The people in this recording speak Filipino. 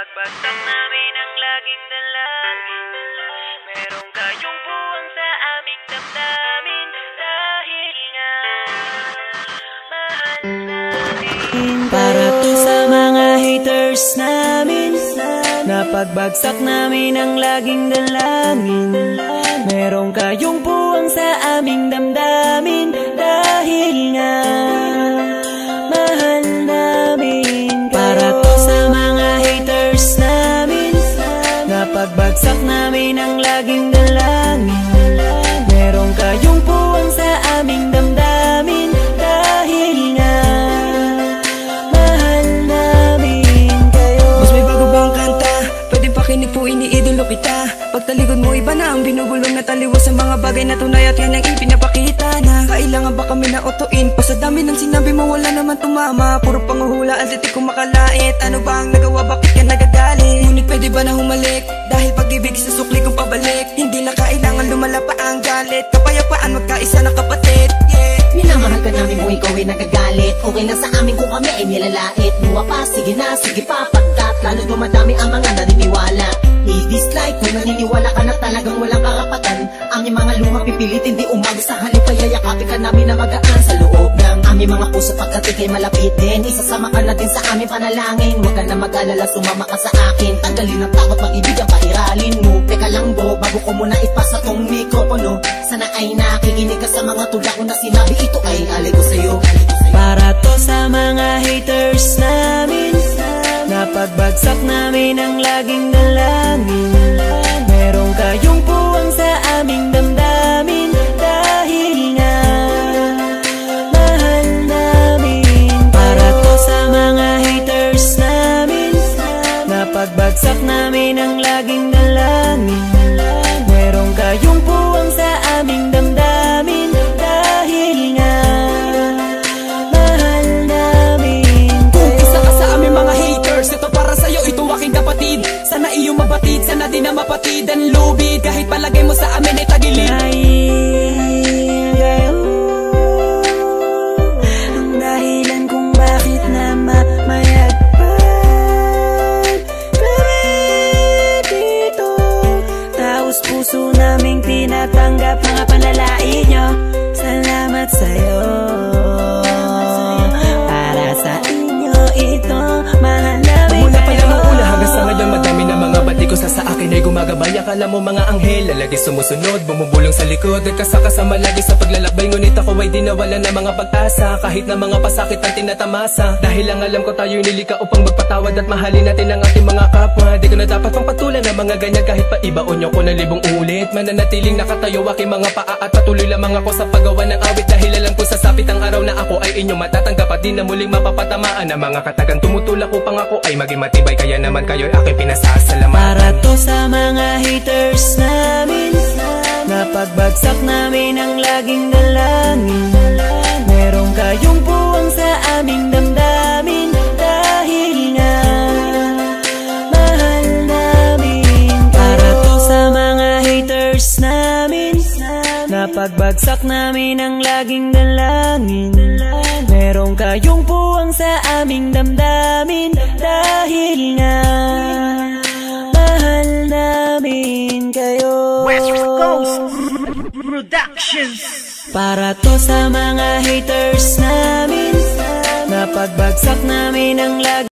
Napagbagsak namin ang laging dalangin. Merong kayong buwang sa aming damdamin. Dahil nga mahal namin. Para to sa mga haters namin, napagbagsak namin ang laging dalangin. Merong kayong buwang sa aming damdamin. Dahil nga mahal namin. Para to sa mga haters namin, napagbagsak namin ang laging dalangin. Merong kayong buwang sa aming damdamin. Dahil nga mahal namin kayo. Mas may bago bang kanta? Pwede pakinig po, iniidolo kita. Pagtalikod mo iba na ang binubulong na taliwas sa mga bagay na tunay at yan ang ipinapakita na kailangan ba kami na otoin? Pa sa dami ng sinabi mo wala naman tumama. Puro panguhula at di ko makalait. Ano ba ang nagawa, bakit ka nagagalit? Ngunit pwede ba na humalik? Dahil pag-ibig sa sukli kong pabalik. Hindi na kailangan lumala pa ang galit. Kapayapaan magkaisa na kapatid, yeah. Minamahal ka namin kung ikaw ay nagagalit. Okay lang sa amin kung kami ay nilalait. Luwa pa, sige na, sige pa, pagkat lalo dumadami ang mga naniniwala. I-dislike kung naniniwala ka na talagang walang karapatan. Aming mga luha pipilitin di umago sa halip. Kaya yakapin ka namin na magaan sa loob ng aming mga puso pagkat ikay malapit din. Isasama ka na din sa aming panalangin. Huwag ka na mag-alala, sumama ka sa akin. Tanggalin ang takot, mag-ibig ang pairalin mo. Teka lang bro, bago ko muna ipasa tong mikropono. Sana ay nakikinig ka sa mga tula ko na sinabi. Ito ay alay ko sa'yo. Para to sa mga haters namin, napagbagsak namin ang laging dalangin. Merong kayong buwang sa aming damdamin. Dahil nga mahal namin. Para to sa mga haters namin, napagbagsak namin ang laging dalangin. Merong kayong buwang sa aming damdamin. Dahil nga mahal namin kayo. Kung isa ka sa aming mga haters, ito para sa'yo, ito aking kapatid. Sana iyong mabatid, sana din na mapatid ang lubid. Kahit palagay mo sa amin ay tagilid. Dahil kayo ang dahilan kung bakit na mamayagpag kami dito. Taos puso naming tinatanggap mga panlalait nyo. Salamat sa'yo. Para sa inyo ito, mahal namin Mula pa kayo. lang ang una hanggang sa ngayon, madami na mga bati ko sa akin ay gumagabay. Akala mo mga anghel, lalagi sumusunod, bumubulong sa likod. Nagkasakasama lagi sa paglalakbay, ngunit ako ay di nawala ng mga pag-asa. Kahit na mga pasakit ang tinatamasa. Dahil lang alam ko tayo'y nilika upang magpatawad at mahalin natin ang ating mga kapwa. Di ko na dapat pang patulan ng mga ganyan kahit pa ibaon nyo ko ng libong ulit. Mananatiling nakatayo aking mga paa at patuloy lamang ako sa paggawa ng awit. Dahil alam ko sasapit ang araw na ako ay inyong matatanggap at di na muling mapapatamaan ang mga katagang tumutulak upang ako ay maging matibay. Kaya naman kayo'y aking pinasasalamatan. Para to sa mga haters namin, napagbagsak namin ang laging dalangin. Merong kayong buwang sa aming damdamin. Dahil nga mahal namin. Para to sa mga haters namin, napagbagsak namin ang laging dalangin. Merong kayong buwang sa aming damdamin. Dahil nga mahal namin kayo. West Coast Productions. Para to sa mga haters namin, napagbagsak namin ang laging